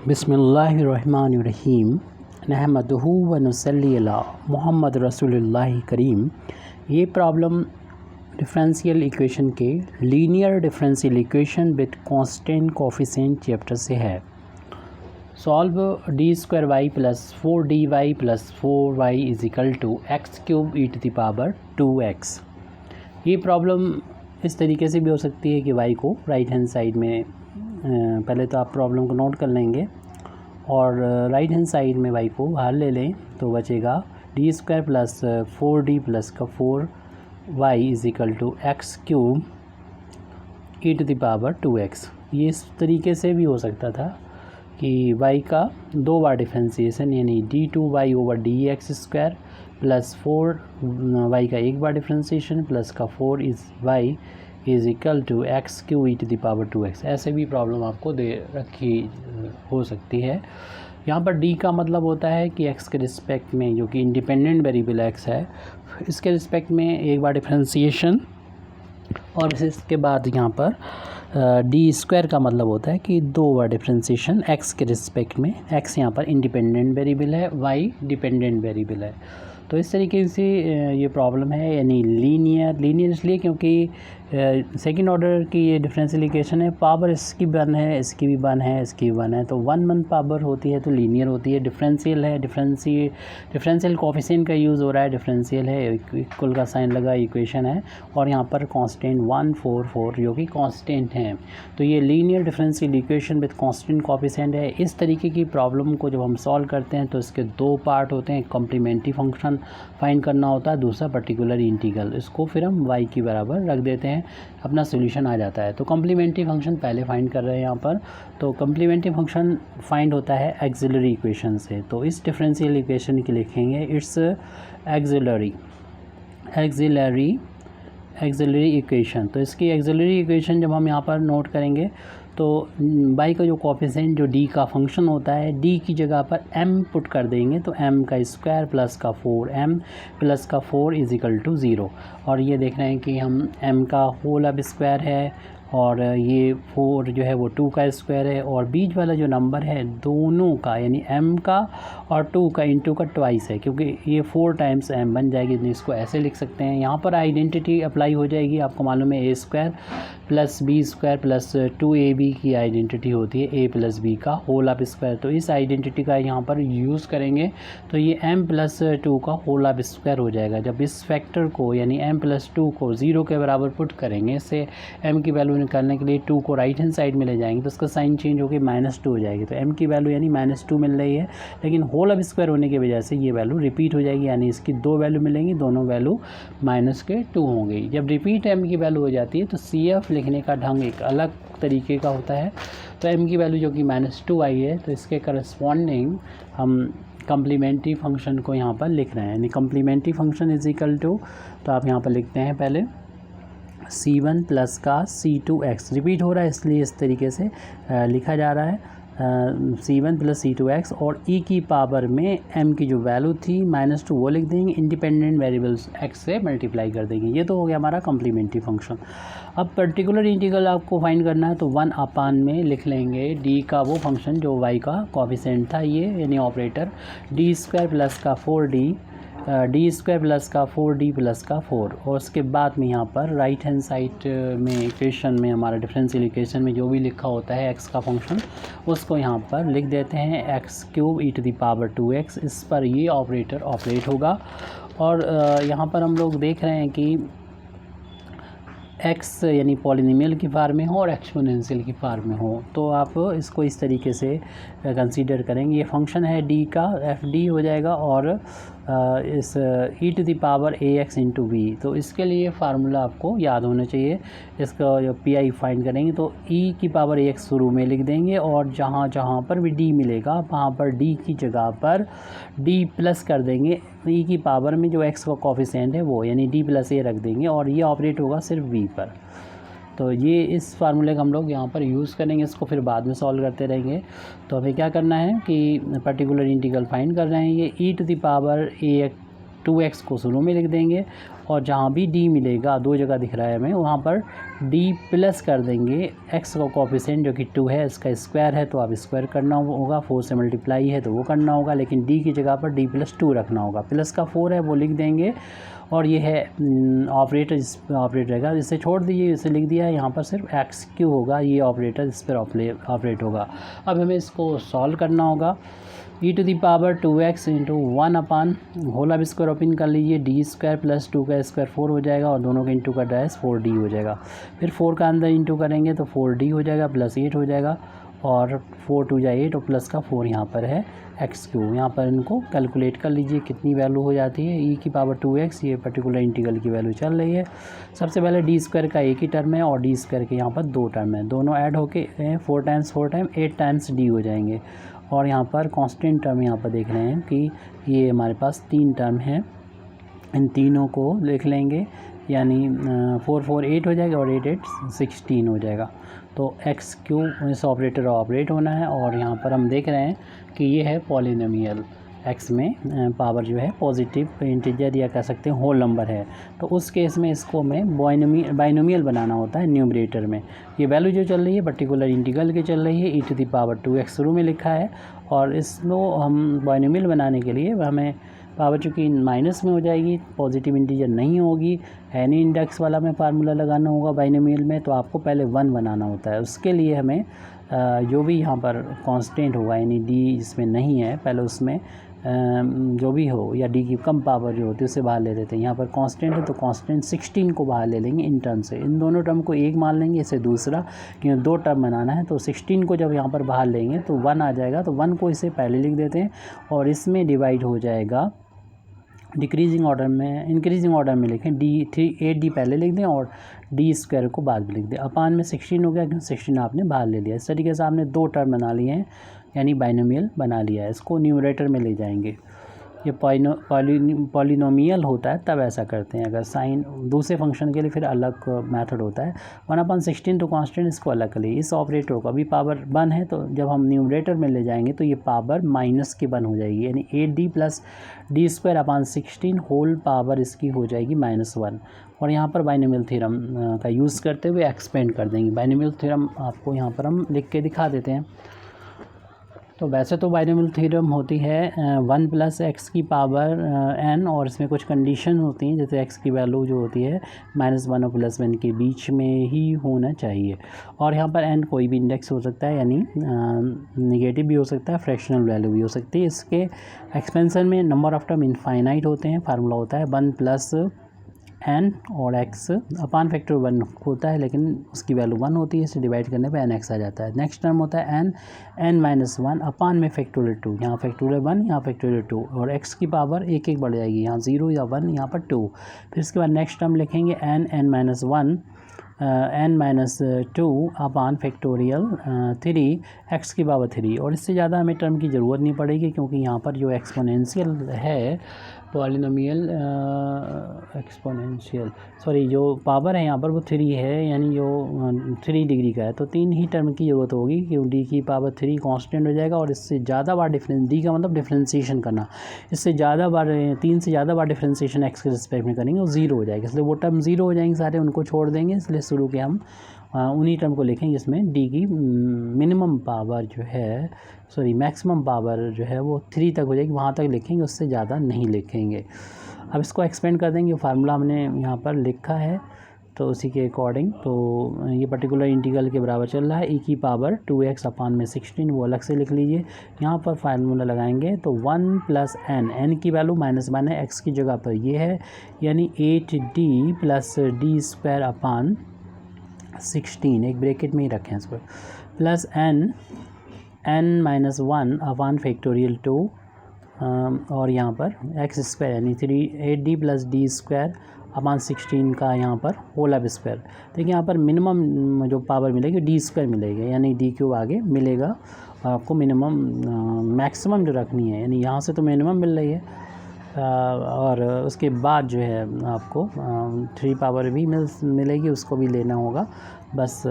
बिस्मिल्लाहिर्रहमानिर्रहीम नहमदुहु व नुसल्ली अला मुहम्मद रसूलुल्लाह करीम। ये प्रॉब्लम डिफरेंशियल इक्वेशन के linear differential equation with constant coefficient chapter से है। Solve d² plus 4dy plus 4y is equal to x³ e to the power 2x। ये प्रॉब्लम इस तरीके से भी हो सकती है कि y को राइट हैंड साइड में पहले तो आप प्रॉब्लम को नोट कर लेंगे और राइट हैंड साइड में y को बाहर ले लें तो बचेगा d² प्लस 4d प्लस का 4y is equal to x³ e to the power 2x। ये इस तरीके से भी हो सकता था कि y का दो बार डिफ्रेंसिएशन यानी d2y over dx² plus 4y का एक बार डिफ्रेंसिएशन प्लस का 4y is equal to x³ e to the power 2x। ऐसे भी प्रॉब्लम आपको दे रखी हो सकती है। यहाँ पर d का मतलब होता है कि x के रिस्पेक्ट में, जो कि इंडिपेंडेंट वेरिएबल x है, इसके रिस्पेक्ट में एक बार डिफ्रेंसिएशन और इसके बाद यहाँ पर d² का मतलब होता है कि दो बार डिफ्रेंसिएशन x के रिस्पेक्ट में। x यहाँ पर इंडिपेंडेंट वेरिएबल है, y डिपेंडेंट वेरिएबल है। तो इस तरीके से ये प्रॉब्लम है, यानी लीनियर इसलिए क्योंकि सेकंड ऑर्डर की ये डिफरेंशियल इक्वेशन है। पावर इसकी 1 है, इसकी भी 1 है, इसकी भी 1 है, तो 1 पावर होती है तो लीनियर होती है। डिफरेंशियल है, डिफरेंशियल कोफिशिएंट का यूज़ हो रहा है, डिफरेंशियल है, इक्वल का साइन लगा, इक्वेशन है और यहाँ पर कांस्टेंट 1 4 4 जो कि कांस्टेंट हैं। तो ये linear differential equation with constant coefficient है। इस तरीके की प्रॉब्लम को जब हम सॉल्व करते हैं तो इसके दो पार्ट होते हैं। कॉम्प्लीमेंट्री फंक्शन फाइंड करना होता है, दूसरा पर्टिकुलर इंटीग्रल। इसको फिर हम y के बराबर रख देते हैं, अपना सोल्यूशन आ जाता है। तो कॉम्प्लीमेंट्री फंक्शन पहले फाइंड कर रहे हैं यहाँ पर। तो कॉम्प्लीमेंट्री फंक्शन फाइंड होता है एक्सिलरी इक्वेशन से। तो इस डिफरेंशियल इक्वेशन की लिखेंगे इट्स एक्सिलरी इक्वेशन। तो इसकी एक्सिलरी इक्वेशन जब हम यहाँ पर नोट करेंगे तो y का जो कोफिशिएंट जो d का फंक्शन होता है, d की जगह पर m पुट कर देंगे तो m का स्क्वायर प्लस का 4m प्लस का 4 इज इक्वल टू 0। और ये देख रहे हैं कि हम m का होल अब स्क्वायर है और ये 4 जो है वो 2 का स्क्वायर है और बीच वाला जो नंबर है दोनों का यानी m का और 2 का इंटू का ट्वाइस है, क्योंकि ये 4 टाइम्स m बन जाएगी। तो इसको ऐसे लिख सकते हैं। यहाँ पर आइडेंटिटी अप्लाई हो जाएगी। आपको मालूम है a² plus b² plus 2ab की आइडेंटिटी होती है a प्लस b का होल ऑफ स्क्वायर। तो इस आइडेंटिटी का यहाँ पर यूज़ करेंगे तो ये m प्लस 2 का होल ऑफ स्क्वायर हो जाएगा। जब इस फैक्टर को यानी m प्लस 2 को 0 के बराबर पुट करेंगे, इससे m की वैल्यू निकालने के लिए 2 को राइट हैंड साइड में ले जाएंगे तो उसका साइन चेंज होकर -2 हो जाएगी। तो m की वैल्यू यानी -2 मिल रही है, लेकिन होल ऑफ स्क्वायर होने की वजह से ये वैल्यू रिपीट हो जाएगी, यानी इसकी दो वैल्यू मिलेंगी, दोनों वैल्यू -2 होंगी। जब रिपीट m की वैल्यू हो जाती है तो CF लिखने का ढंग एक अलग तरीके का होता है। तो m की वैल्यू जो कि -2 आई है तो इसके करस्पॉन्डिंग हम कम्प्लीमेंट्री फंक्शन को यहाँ पर लिख रहे हैं, यानी complementary function is equal to, तो आप यहाँ पर लिखते हैं पहले c1 प्लस का c2x। रिपीट हो रहा है इसलिए इस तरीके से लिखा जा रहा है c1 प्लस c2x और e की पावर में m की जो वैल्यू थी -2 वो लिख देंगे, इंडिपेंडेंट वेरिएबल्स x से मल्टीप्लाई कर देंगे। ये तो हो गया हमारा कम्प्लीमेंट्री फंक्शन। अब पर्टिकुलर इंटीग्रल आपको फाइंड करना है तो 1 में लिख लेंगे d का वो फंक्शन जो y का कोफिशिएंट था, ये यानी ऑपरेटर d² प्लस का 4d d² प्लस का 4d प्लस का 4 और उसके बाद में यहाँ पर राइट हैंड साइड में इक्वेशन में हमारा डिफरेंशियल इक्वेशन में जो भी लिखा होता है x का फंक्शन उसको यहाँ पर लिख देते हैं x³ e to the power 2x। इस पर ये ऑपरेटर ऑपरेट होगा और यहाँ पर हम लोग देख रहे हैं कि x यानी पॉलिनोमियल की फार्म में हो और एक्सपोनेंशियल की फार्म में हो, तो आप इसको इस तरीके से कंसीडर करेंगे। ये फंक्शन है d का, fd हो जाएगा और इस e to the power ax into v। तो इसके लिए फार्मूला आपको याद होना चाहिए। इसका जो pi फाइंड करेंगे तो e की पावर ax शुरू में लिख देंगे और जहाँ जहाँ पर भी d मिलेगा वहाँ पर d की जगह पर d प्लस कर देंगे। e की पावर में जो x का कोफिशिएंट है वो यानी d प्लस a रख देंगे और ये ऑपरेट होगा सिर्फ v पर। तो ये इस फार्मूले का हम लोग यहाँ पर यूज़ करेंगे, इसको फिर बाद में सॉल्व करते रहेंगे। तो हमें क्या करना है कि पर्टिकुलर इंटीग्रल फाइंड कर रहे हैं, ये e to the power a 2x को शुरू में लिख देंगे और जहाँ भी डी मिलेगा, 2 जगह दिख रहा है हमें, वहाँ पर डी प्लस कर देंगे एक्स का कोफिशिएंट जो कि 2 है, इसका स्क्वायर है तो आप स्क्वायर करना होगा, 4 से मल्टीप्लाई है तो वो करना होगा, लेकिन डी की जगह पर डी प्लस 2 रखना होगा। प्लस का 4 है वो लिख देंगे, और ये है ऑपरेटर, इस पर ऑपरेट रहेगा, इसे छोड़ दीजिए, इसे लिख दिया है, यहाँ पर सिर्फ एक्स क्यू होगा, ये ऑपरेटर इस पर ऑपरेट होगा। अब हमें इसको सॉल्व करना होगा। e⁻² 2x इंटू 1 अपान होल अब स्क्वायर ओपन कर लीजिए, डी स्क्वायर प्लस 2 का स्क्वायर 4 हो जाएगा, और दोनों का इंटू का डायस 4d हो जाएगा। फिर 4 का अंदर इंटू करेंगे तो 4d हो जाएगा, प्लस 8 हो जाएगा, और 4 2 जाए 8, और प्लस का 4 यहाँ पर है एक्स क्यू। यहाँ पर इनको कैलकुलेट कर लीजिए कितनी वैल्यू हो जाती है। e⁻²x ये पर्टिकुलर इंटीग्रल की वैल्यू चल रही है। सबसे पहले डी स्क्वायर का एक ही टर्म है, और डी स्क्वायर के यहाँ पर 2 टर्म है, दोनों ऐड होके 4 टाइम्स 4 टाइम 8 टाइम्स डी हो जाएंगे। और यहाँ पर कांस्टेंट टर्म यहाँ पर देख रहे हैं कि ये हमारे पास 3 टर्म हैं, इन तीनों को लिख लेंगे, यानी 4 4 8 हो जाएगा, और 8 8 16 हो जाएगा। तो एक्स क्यू इस ऑपरेटर ऑपरेट होना है, और यहाँ पर हम देख रहे हैं कि ये है पॉलिनोमियल, एक्स में पावर जो है पॉजिटिव इंटीजर या कह सकते हैं होल नंबर है, तो उस केस में इसको हमें बाइनोमियल बनाना होता है न्यूमरेटर में। ये वैल्यू जो चल रही है पर्टिकुलर इंटीग्रल की चल रही है, e⁻²x शुरू में लिखा है, और इसको हम बाइनोमियल बनाने के लिए हमें पावर चूँकि माइनस में हो जाएगी, पॉजिटिव इंटीजर नहीं होगी, एनी इंडेक्स वाला में फार्मूला लगाना होगा बाइनोमियल में, तो आपको पहले 1 बनाना होता है। उसके लिए हमें जो भी यहाँ पर कांस्टेंट होगा, यानी डी इसमें नहीं है, पहले उसमें जो भी हो या डी की कम पावर जो होती है उसे बाहर ले लेते हैं। यहाँ पर कांस्टेंट है तो कांस्टेंट 16 को बाहर ले लेंगे इन टर्म से, इन दोनों टर्म को एक मान लेंगे, इसे दूसरा, क्योंकि 2 टर्म बनाना है, तो 16 को जब यहाँ पर बाहर लेंगे तो 1 आ जाएगा, तो 1 को इसे पहले लिख देते हैं, और इसमें डिवाइड हो जाएगा डिक्रीजिंग ऑर्डर में, इंक्रीजिंग ऑर्डर में लिखें, डी पहले लिख दें और डी स्क्वायर को बाद में लिख दें। अपान में 16 हो गया, क्योंकि 16 आपने बाहर ले लिया। इस तरीके से आपने 2 टर्म बना लिए हैं, यानी बाइनोमियल बना लिया है। इसको न्यूमरेटर में ले जाएंगे। ये पॉलिनोमियल होता है तब ऐसा करते हैं, अगर साइन दूसरे फंक्शन के लिए फिर अलग मेथड होता है। 1/16 तो कांस्टेंट, इसको अलग कर लिए। इस ऑपरेटर को अभी पावर 1 है, तो जब हम न्यूमरेटर में ले जाएंगे तो ये पावर माइनस की 1 हो जाएगी, यानी 8d plus d² whole power इसकी हो जाएगी -1। और यहाँ पर बाइनोमियल थ्योरम का यूज़ करते हुए एक्सपेंड कर देंगे। बाइनोमियल थ्योरम आपको यहाँ पर हम लिख के दिखा देते हैं। तो वैसे तो बाइनोमियल थ्योरम होती है 1 + x की पावर n, और इसमें कुछ कंडीशन होती हैं, जैसे x की वैल्यू जो होती है -1 और +1 के बीच में ही होना चाहिए। और यहाँ पर n कोई भी इंडेक्स हो सकता है, यानी नेगेटिव भी हो सकता है, फ्रैक्शनल वैल्यू भी हो सकती है। इसके एक्सपेंशन में नंबर ऑफ टर्म इनफाइनाइट होते हैं। फार्मूला होता है 1 + n और x अपान फैक्टर 1 होता है, लेकिन उसकी वैल्यू 1 होती है, इसे डिवाइड करने पे nx आ जाता है। नेक्स्ट टर्म होता है n-1 अपान में फैक्टोरियल 2, यहाँ फैक्टोरियल 1, यहाँ फैक्टोरियल 2, और x की पावर एक एक बढ़ जाएगी, यहाँ 0 या 1, यहाँ पर 2। फिर इसके बाद नेक्स्ट टर्म लिखेंगे n-1 n-2 अपान फैक्टोरियल 3 x की पावर 3, और इससे ज़्यादा हमें टर्म की ज़रूरत नहीं पड़ेगी, क्योंकि यहाँ पर जो एक्सपोनेंशियल है पॉलिनोमियल जो पावर है यहाँ पर वो 3 है, यानी जो 3 डिग्री का है, तो 3 ही टर्म की ज़रूरत होगी, क्योंकि डी की पावर 3 कांस्टेंट हो जाएगा, और इससे ज़्यादा बार डी का मतलब डिफ्रेंशिएशन करना, इससे ज़्यादा बार 3 से ज़्यादा बार डिफ्रेंशिएशन एक्स के रिस्पेक्ट में करेंगे वो 0 हो जाएगा, इसलिए वो टर्म 0 हो जाएंगे सारे, उनको छोड़ देंगे। इसलिए शुरू के हम उन्हीं टर्म को लिखेंगे जिसमें डी की मिनिमम पावर जो है मैक्सिमम पावर जो है वो 3 तक हो जाएगी, वहाँ तक लिखेंगे, उससे ज़्यादा नहीं लिखेंगे। अब इसको एक्सपेंड कर देंगे, फार्मूला हमने यहाँ पर लिखा है, तो उसी के अकॉर्डिंग तो ये पर्टिकुलर इंटीग्रल के बराबर चल रहा है e⁻²x अपान में 16, वो अलग से लिख लीजिए। यहाँ पर फार्मूला लगाएंगे तो 1 + n की वैल्यू -1 है, x की जगह पर ये है, यानी 8d + d² अपान 16, एक ब्रैकेट में ही रखें इसको, प्लस n-1 अपान फैक्टोरियल 2, और यहाँ पर x² यानी 8d + d² अपान 16 का यहाँ पर होल अब स्क्वायर। देखिए यहाँ पर मिनिमम जो पावर मिलेगी d² मिलेगी, यानी d³ आगे मिलेगा आपको। मिनिमम मैक्सिमम जो रखनी है, यानी यहाँ से तो मिनिमम मिल रही है, और उसके बाद जो है आपको 3 पावर भी मिलेगी, उसको भी लेना होगा, बस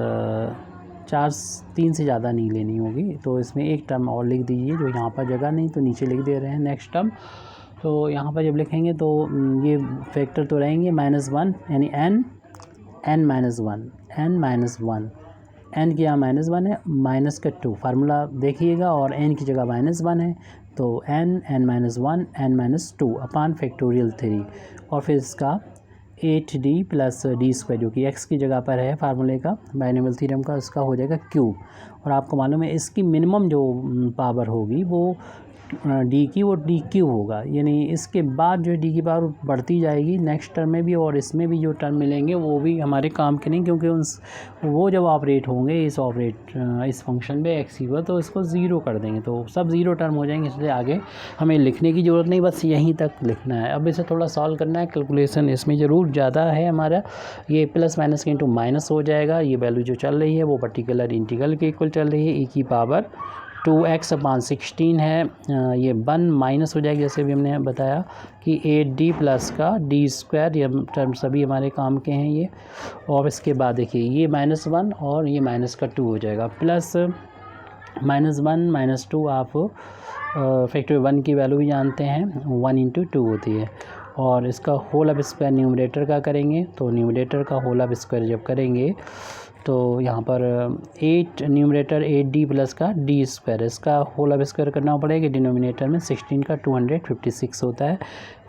3 से ज़्यादा नहीं लेनी होगी। तो इसमें एक टर्म और लिख दीजिए, जो यहाँ पर जगह नहीं तो नीचे लिख दे रहे हैं। नेक्स्ट टर्म तो यहाँ पर जब लिखेंगे तो ये फैक्टर तो रहेंगे -1 यानी n -1 n की यहाँ -1 है, माइनस का 2 फार्मूला देखिएगा और n की जगह -1 है तो n -1 n -2 अपान फैक्टोरियल 3 और फिर इसका 8d प्लस d² जो कि x की जगह पर है फार्मूले का बाइनोमियल थ्योरम का, उसका हो जाएगा क्यूब। और आपको मालूम है इसकी मिनिमम जो पावर होगी वो डी की वो डी क्यू होगा, यानी इसके बाद जो डी की पावर बढ़ती जाएगी नेक्स्ट टर्म में भी और इसमें भी जो टर्म मिलेंगे वो भी हमारे काम के नहीं, क्योंकि वो जब ऑपरेट होंगे इस फंक्शन पे एक्स की पर तो इसको ज़ीरो कर देंगे तो सब ज़ीरो टर्म हो जाएंगे, इसलिए आगे हमें लिखने की ज़रूरत नहीं, बस यहीं तक लिखना है। अब इसे थोड़ा सॉल्व करना है, कैलकुलेशन इसमें ज़रूर ज़्यादा है हमारा, ये प्लस माइनस के इंटू माइनस हो जाएगा, ये वैल्यू जो चल रही है वो पर्टिकुलर इंटीग्रल के इक्वल चल रही है, e की पावर 2x/16 है, ये 1 माइनस हो जाएगी जैसे भी हमने बताया कि 8d प्लस का d², ये टर्म सभी हमारे काम के हैं ये। और इसके बाद देखिए ये -1 और ये माइनस का 2 हो जाएगा, प्लस -1 -2 आप फैक्टर 1 की वैल्यू भी जानते हैं 1 × 2 होती है। और इसका होल ऑफ स्क्वायर न्यूमरेटर का करेंगे तो न्यूमरेटर का होल ऑफ स्क्वायर जब करेंगे तो यहाँ पर 8 न्यूमरेटर 8d प्लस का d², इसका होल ऑफ स्क्वायर करना पड़ेगा, डिनोमिनेटर में 16 का 256 होता है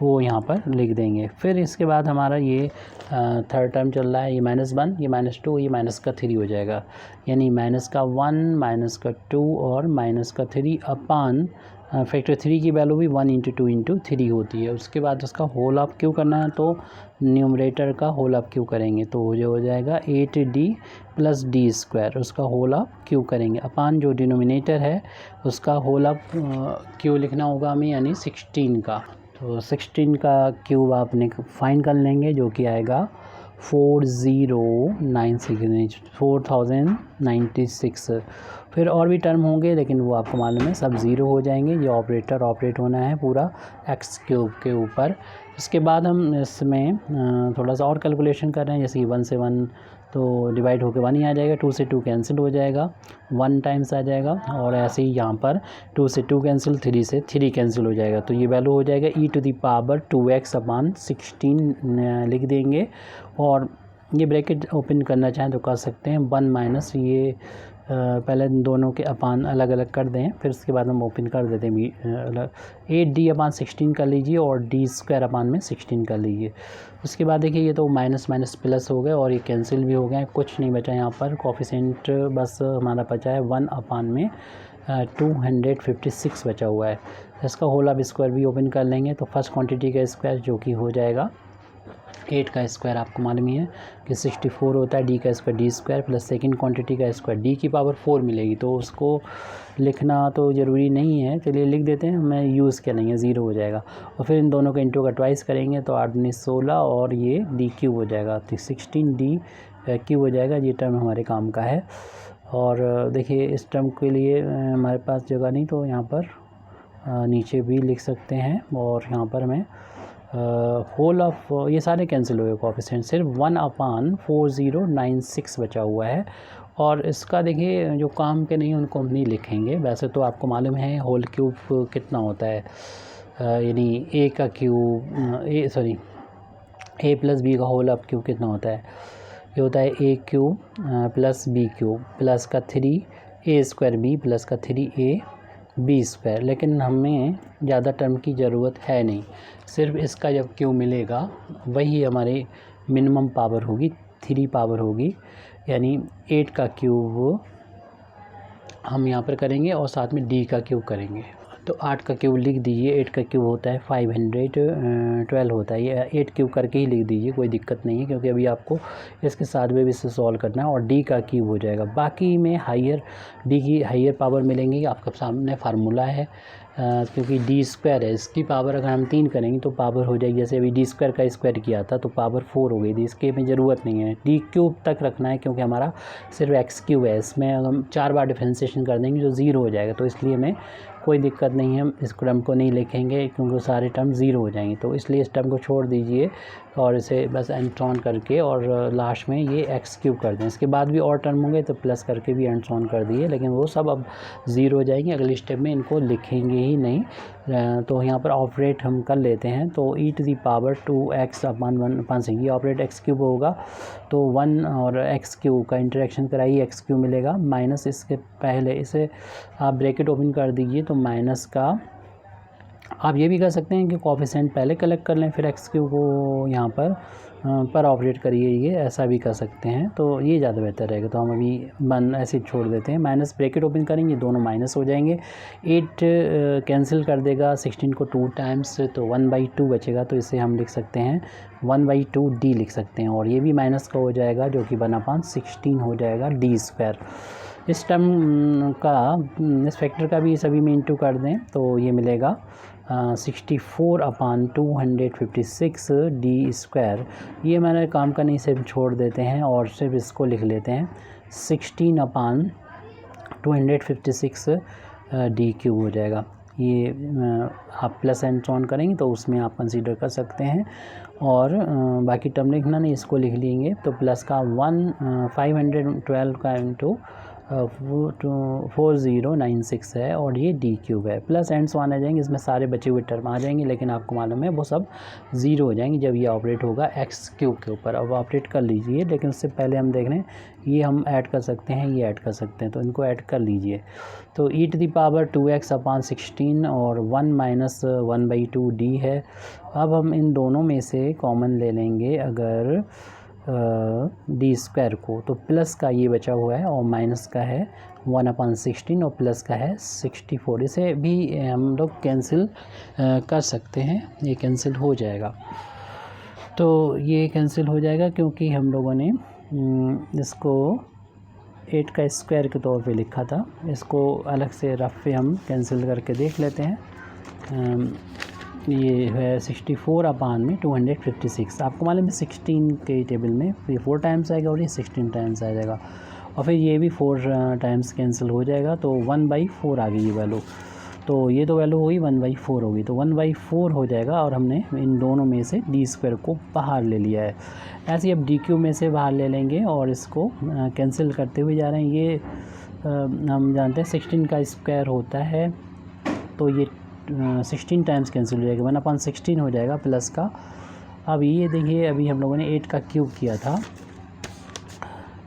वो यहाँ पर लिख देंगे। फिर इसके बाद हमारा ये थर्ड टर्म चल रहा है, ये -1 ये -2 ये माइनस का 3 हो जाएगा, यानी माइनस का 1 माइनस का 2 और माइनस का 3 अपान फैक्टर 3 की वैल्यू भी 1 × 2 × 3 होती है। उसके बाद उसका होल ऑफ क्यू करना है तो न्यूमरेटर का होल ऑफ क्यू करेंगे तो जो हो जाएगा 8d प्लस d², उसका होल ऑफ क्यू करेंगे अपान जो डिनोमिनेटर है उसका होल ऑफ क्यू लिखना होगा हमें, यानी 16 का, तो 16 का क्यूब आपने फाइंड कर लेंगे जो कि आएगा 4096। फिर और भी टर्म होंगे लेकिन वो आपको मालूम है सब ज़ीरो हो जाएंगे, ये ऑपरेटर ऑपरेट होना है पूरा x³ के ऊपर। इसके बाद हम इसमें थोड़ा सा और कैलकुलेशन कर रहे हैं, जैसे कि 1 से 1 तो डिवाइड होकर 1 ही आ जाएगा, 2 से 2 कैंसिल हो जाएगा, 1 टाइम्स आ जाएगा, और ऐसे ही यहाँ पर 2 से 2 कैंसिल, 3 से 3 कैंसिल हो जाएगा, तो ये वैल्यू हो जाएगा e⁻²x/16 लिख देंगे। और ये ब्रैकेट ओपन करना चाहें तो कर सकते हैं, 1 माइनस ये पहले दोनों के अपान अलग अलग कर दें, फिर उसके बाद हम ओपन कर देते हैं 8d/16 कर लीजिए और d²/16 कर लीजिए। उसके बाद देखिए ये तो माइनस माइनस प्लस हो गए और ये कैंसिल भी हो गए, कुछ नहीं बचा यहाँ पर, कोफिशिएंट बस हमारा बचा है 1/256 बचा हुआ है। इसका होल ऑफ स्क्वायर भी ओपन कर लेंगे तो फर्स्ट क्वांटिटी का स्क्वायर जो कि हो जाएगा 8 का स्क्वायर, आपको मालूम ही है कि 64 होता है, d का square d² plus second quantity का स्क्वायर d की पावर 4 मिलेगी, तो उसको लिखना तो ज़रूरी नहीं है, चलिए लिख देते हैं, मैं यूज़ करेंगे 0 हो जाएगा। और फिर इन दोनों का इंटू का ट्वाइस करेंगे तो 8 × 16 और ये d³ हो जाएगा, तो 16d³ हो जाएगा, ये टर्म हमारे काम का है। और देखिए इस टर्म के लिए हमारे पास जगह नहीं तो यहाँ पर नीचे भी लिख सकते हैं, और यहाँ पर हमें होल ऑफ ये सारे कैंसिल हुए कोफिशिएंट, सिर्फ 1/4096 बचा हुआ है। और इसका देखिए जो काम के नहीं उनको हम नहीं लिखेंगे, वैसे तो आपको मालूम है होल क्यूब कितना होता है, यानी a का क्यूब a प्लस b का होल ऑफ क्यूब कितना होता है, ये होता है a³ प्लस b³ प्लस का 3a² प्लस का 3ab², लेकिन हमें ज़्यादा टर्म की ज़रूरत है नहीं, सिर्फ इसका जब क्यू मिलेगा वही हमारी मिनिमम पावर होगी, 3 पावर होगी, यानी 8 का क्यूब हम यहाँ पर करेंगे और साथ में d का क्यूब करेंगे, तो 8 का क्यूब लिख दीजिए, 8 का क्यूब होता है 512 होता है, ये 8 क्यूब करके ही लिख दीजिए, कोई दिक्कत नहीं है, क्योंकि अभी आपको इसके साथ में भी इसे सॉल्व करना है, और d का क्यूब हो जाएगा। बाकी में d की हाइयर पावर मिलेंगी, आपके सामने फार्मूला है, क्योंकि d² है, इसकी पावर अगर हम 3 करेंगे तो पावर हो जाएगी, जैसे अभी d² का स्क्वायर किया था तो पावर 4 हो गई थी, इसके में ज़रूरत नहीं है, d³ तक रखना है, क्योंकि हमारा सिर्फ x³ है, इसमें अगर हम 4 बार डिफ्रेंशिएशन कर देंगे तो 0 हो जाएगा, तो इसलिए हमें कोई दिक्कत नहीं है, हम इस टर्म को नहीं लिखेंगे क्योंकि सारे टर्म 0 हो जाएंगे, तो इसलिए इस टर्म को छोड़ दीजिए और इसे बस एंड ऑन करके और लास्ट में ये x³ कर दें। इसके बाद भी और टर्म होंगे तो प्लस करके भी एंड ऑन कर दिए, लेकिन वो सब अब 0 हो जाएंगे, अगली स्टेप में इनको लिखेंगे ही नहीं, तो यहाँ पर ऑपरेट हम कर लेते हैं। तो e⁻² 2x अपन 1/6 ये ऑपरेट x³ होगा, तो 1 और x³ का इंटरेक्शन कराइए, x³ मिलेगा माइनस इसके पहले इसे आप ब्रैकेट ओपन कर दीजिए, तो माइनस का आप ये भी कर सकते हैं कि कोफिशिएंट पहले कलेक्ट कर लें फिर x³ को यहाँ पर ऑपरेट करिए, ये ऐसा भी कर सकते हैं, तो ये ज़्यादा बेहतर रहेगा। तो हम अभी ऐसे छोड़ देते हैं, माइनस ब्रैकेट ओपन करेंगे, दोनों माइनस हो जाएंगे, 8 कैंसिल कर देगा 16 को 2 टाइम्स, तो 1/2 बचेगा, तो इसे हम लिख सकते हैं 1/2d लिख सकते हैं, और ये भी माइनस का हो जाएगा जो कि 1/16 हो जाएगा d²। इस टर्म का इस फैक्टर का भी सभी में इंटू कर दें, तो ये मिलेगा 64/256 d²। ये मैंने काम का नहीं, सिर्फ छोड़ देते हैं और सिर्फ इसको लिख लेते हैं 16/256 d³ हो जाएगा। ये आप प्लस एंड ऑन करेंगे तो उसमें आप कंसीडर कर सकते हैं, और बाकी टर्म लिखना नहीं, इसको लिख लेंगे। तो प्लस का 512 का इंटू 4096 है, और ये d³ है। प्लस एंड्स वन आ जाएंगे, इसमें सारे बचे हुए टर्म आ जाएंगे, लेकिन आपको मालूम है वो सब 0 हो जाएंगे जब ये ऑपरेट होगा x³ के ऊपर। अब ऑपरेट कर लीजिए, लेकिन उससे पहले हम देख रहे हैं ये हम ऐड कर सकते हैं, ये ऐड कर सकते हैं, तो इनको ऐड कर लीजिए। तो e⁻²x/16 और 1 - 1/2d है। अब हम इन दोनों में से कॉमन ले लेंगे अगर d² को, तो प्लस का ये बचा हुआ है और माइनस का है 1/16 और प्लस का है 64। इसे भी हम लोग कैंसिल कर सकते हैं, ये कैंसिल हो जाएगा। तो ये कैंसिल हो जाएगा क्योंकि हम लोगों ने इसको 8 का स्क्वायर के तौर पे लिखा था, इसको अलग से रफ पे हम कैंसिल करके देख लेते हैं। ये है 64/256। आपको मालूम है 16 के टेबल में ये 4 टाइम्स आएगा और ये 16 टाइम्स आ जाएगा, और फिर ये भी 4 टाइम्स कैंसिल हो जाएगा, तो 1/4 आ गई ये वैल्यू। तो ये तो वैल्यू हुई 1/4 होगी, तो 1/4 हो जाएगा, और हमने इन दोनों में से d² को बाहर ले लिया है। ऐसे ही अब d³ में से बाहर ले लेंगे और इसको कैंसिल करते हुए जा रहे हैं। ये हम जानते हैं 16 का स्क्वायर होता है, तो ये 16 टाइम्स कैंसिल हो जाएगा, 1/16 हो जाएगा प्लस का। अब ये देखिए, अभी हम लोगों ने 8 का क्यूब किया था,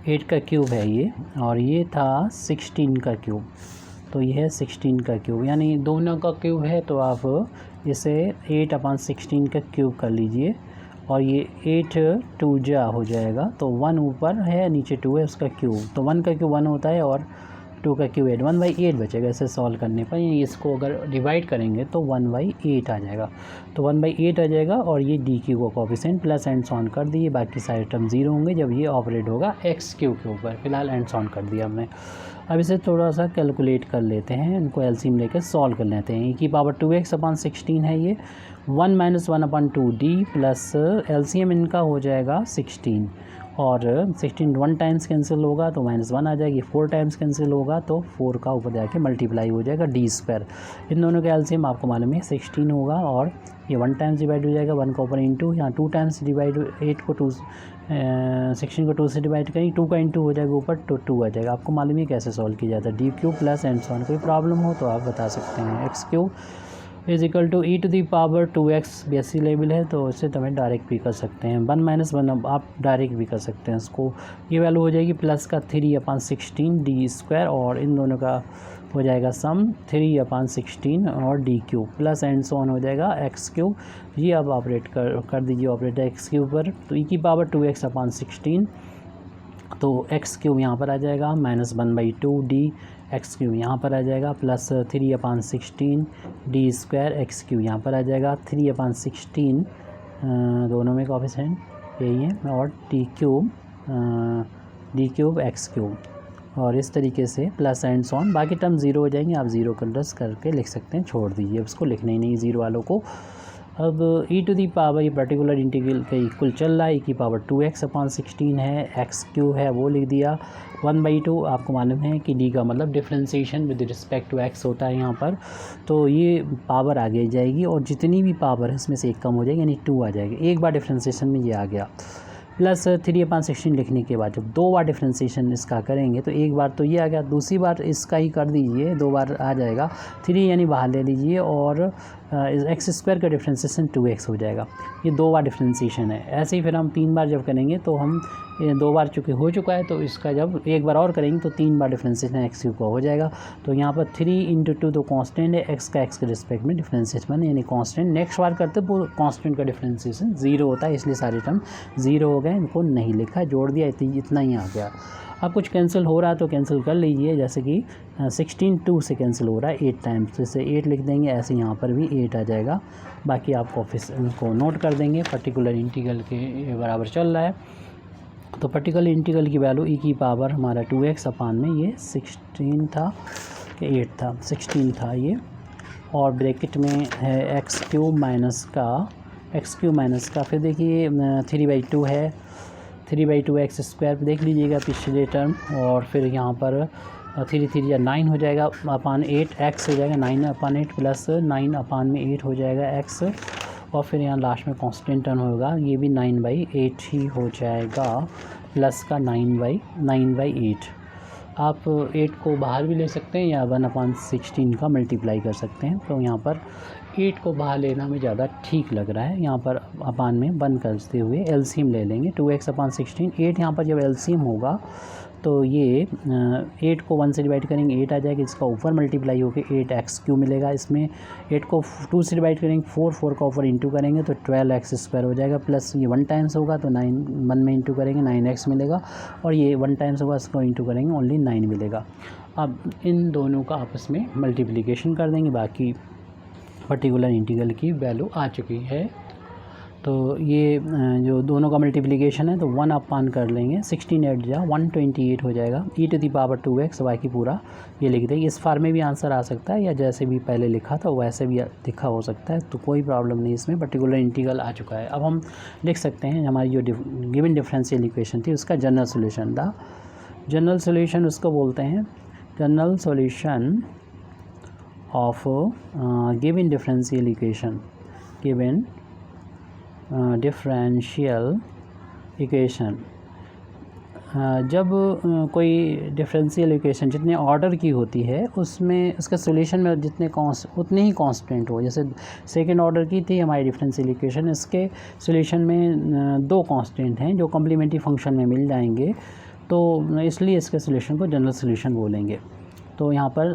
8 का क्यूब है ये, और ये था 16 का क्यूब, तो ये है 16 का क्यूब, यानी दोनों का क्यूब है, तो आप इसे 8/16 का क्यूब कर लीजिए, और ये 8 2 जा हो जाएगा, तो 1 ऊपर है नीचे 2 है उसका क्यूब, तो 1 का क्यूब 1 होता है और 2 का क्यूब 8, 1/8 बचेगा इसे सॉल्व करने पर। इसको अगर डिवाइड करेंगे तो 1/8 आ जाएगा, तो 1/8 आ जाएगा, और ये d³ को कोफिशिएंट प्लस एंड ऑन कर दिए, बाकी सारे टर्म 0 होंगे जब ये ऑपरेट होगा x³ के ऊपर। फिलहाल एंड ऑन कर दिया हमने। अब इसे थोड़ा सा कैलकुलेट कर लेते हैं, इनको एलसीएम लेकर सॉल्व कर लेते हैं। e⁻²x/16 है ये, 1 - 1/2d प्लस एलसीएम इनका हो जाएगा 16, और 16 1 टाइम्स कैंसिल होगा तो -1 आ जाएगी, 4 टाइम्स कैंसिल होगा तो 4 का ऊपर जाके मल्टीप्लाई हो जाएगा d²। इन दोनों का एलसीएम आपको मालूम है 16 होगा, और ये 1 टाइम्स डिवाइड हो जाएगा, 1 का ऊपर इंटू, यहाँ 2 टाइम्स डिवाइड, 8 को 2 16 को 2 से डिवाइड करेंगे, 2 का इंटू हो जाएगा ऊपर, तो 2 आ जाएगा। आपको मालूम है कैसे सॉल्व किया जाता है, d³ प्लस एंड ऑन। कोई प्रॉब्लम हो तो आप बता सकते हैं। x³ = e⁻²x बेसिक लेवल है, तो इससे तो हमें डायरेक्ट भी कर सकते हैं, 1 - 1 आप डायरेक्ट भी कर सकते हैं इसको। ये वैल्यू हो जाएगी प्लस का 3/16 d², और इन दोनों का हो जाएगा सम 3/16 और d³ प्लस एंड ऑन हो जाएगा x³। ये अब ऑपरेट कर दीजिए ऑपरेटर x³ पर, तो e⁻²x/16, तो x³ यहाँ पर आ जाएगा -1/2d, x³ यहाँ पर आ जाएगा प्लस 3/16 d² x³ यहाँ पर आ जाएगा 3/16, दोनों में कोफिशिएंट यही है, और d³ x³, और इस तरीके से प्लस एंड ऑन। बाकी टर्म 0 हो जाएंगे, आप 0 कंडस करके लिख सकते हैं, छोड़ दीजिए, उसको लिखना ही नहीं 0 वालों को। अब ये पर्टिकुलर इंटीग्रल का इक्वल चल रहा है, e⁻²x/16 है, x³ है वो लिख दिया, 1/2 आपको मालूम है कि d का मतलब differentiation with respect to x होता है यहाँ पर, तो ये पावर आगे जाएगी, और जितनी भी पावर है इसमें से एक कम हो जाएगी, यानी 2 आ जाएगी, एक बार डिफ्रेंशिएशन में ये आ गया। प्लस 3/16 लिखने के बाद जब 2 बार डिफ्रेंशिएशन इसका करेंगे तो एक बार तो ये आ गया, दूसरी बार इसका ही कर दीजिए, 2 बार आ जाएगा, 3 यानी बाहर ले लीजिए और एक्स स्क्वायर का डिफ्रेंशिएशन 2x हो जाएगा। ये 2 बार डिफ्रेंशिएशन है। ऐसे ही फिर हम 3 बार जब करेंगे तो हम 2 बार चूँकि हो चुका है तो इसका जब एक बार और करेंगे तो 3 बार डिफ्रेंशिएशन एक्स क्यूब का हो जाएगा। तो यहाँ पर 3 × 2 तो कांस्टेंट है, एक्स का एक्स के रिस्पेक्ट में डिफ्रेंशिएशन यानी कांस्टेंट। नेक्स्ट बार करते वो कांस्टेंट का डिफ्रेंशिएशन 0 होता है, इसलिए सारे टर्म 0 हो गए, इनको नहीं लिखा, जोड़ दिया, इतना ही आ गया। अब कुछ कैंसिल हो रहा है तो कैंसिल कर लीजिए, जैसे कि 16 2 से कैंसिल हो रहा है 8 टाइम्स, तो इसे 8 लिख देंगे, ऐसे यहाँ पर भी 8 आ जाएगा। बाकी आप ऑफिस को नोट कर देंगे, पर्टिकुलर इंटीग्रल के बराबर चल रहा है। तो पर्टिकुलर इंटीग्रल की वैल्यू ई की पावर हमारा 2x अपान में ये 16 था कि 8 था, 16 था ये, और ब्रैकेट में है x³ माइनस का फिर देखिए 3/2 है, 3/2 एक्स स्क्वायर देख लीजिएगा पिछले टर्म, और फिर यहाँ पर 3 3 या 9 हो जाएगा अपान 8 एक्स हो जाएगा, 9/8 प्लस 9/8 हो जाएगा एक्स, और फिर यहाँ लास्ट में कांस्टेंट टर्म होगा, ये भी 9/8 ही हो जाएगा, प्लस का 9/8। आप 8 को बाहर भी ले सकते हैं या 1/16 का मल्टीप्लाई कर सकते हैं। तो यहाँ पर 8 को बाहर लेना हमें ज़्यादा ठीक लग रहा है, यहाँ पर अपान में बंद करते हुए एलसीएम ले लेंगे, 2x/16। 8 यहाँ पर जब एलसीएम होगा तो ये 8 को 1 से डिवाइड करेंगे 8 आ जाएगा, इसका ऊपर मल्टीप्लाई होकर 8x³ मिलेगा। इसमें 8 को 2 से डिवाइड करेंगे 4 का ऊपर इंटू करेंगे तो 12x² हो जाएगा, प्लस ये 1 टाइम्स होगा तो 9 1 में इंटू करेंगे 9x मिलेगा, और ये 1 टाइम्स होगा इसको इंटू करेंगे ओनली 9 मिलेगा। अब इन दोनों का आपस में मल्टीप्लिकेशन कर देंगे, बाकी पर्टिकुलर इंटीग्रल की वैल्यू आ चुकी है। तो ये जो दोनों का मल्टीप्लिकेशन है तो 1 अपान कर लेंगे, 16 8 जा 128 हो जाएगा, e⁻²x, बाकी पूरा ये लिख देंगे। इस फॉर्म में भी आंसर आ सकता है या जैसे भी पहले लिखा था वैसे भी लिखा हो सकता है, तो कोई प्रॉब्लम नहीं, इसमें पर्टिकुलर इंटीग्रल आ चुका है। अब हम लिख सकते हैं हमारी जो गिवन डिफरेंशियल इक्वेशन थी उसका जनरल सोल्यूशन था। जनरल सोल्यूशन उसको बोलते हैं, general solution of given differential equation, given differential equation. जब कोई डिफरेंशियल इक्वेशन जितने ऑर्डर की होती है उसमें उसका सॉल्यूशन में जितने उतने ही कांस्टेंट हो, जैसे सेकंड ऑर्डर की थी हमारी डिफरेंशियल इक्वेशन, इसके सॉल्यूशन में 2 कांस्टेंट हैं जो कॉम्प्लीमेंट्री फंक्शन में मिल जाएंगे, तो इसलिए इसके सॉल्यूशन को जनरल सॉल्यूशन बोलेंगे। तो यहाँ पर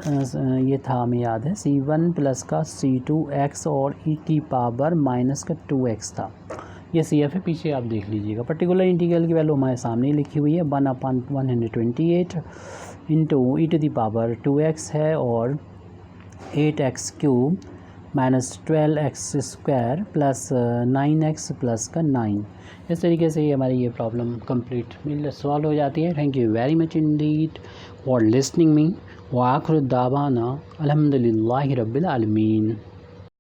ये था, हमें याद है C1 प्लस का C2x और e⁻² 2x था, ये CF है, पीछे आप देख लीजिएगा। पर्टिकुलर इंटीग्रल की वैल्यू हमारे सामने लिखी हुई है, 1/128 इंटू e⁻²x है और 8x³ minus 12x² plus 9x plus का 9। इस तरीके से ये हमारी ये प्रॉब्लम कंप्लीट सॉल्व हो जाती है। Thank you very much Indeed for listening me, व आखिर दावाना अल्हम्दुलिल्लाहि रब्बिल आलमीन।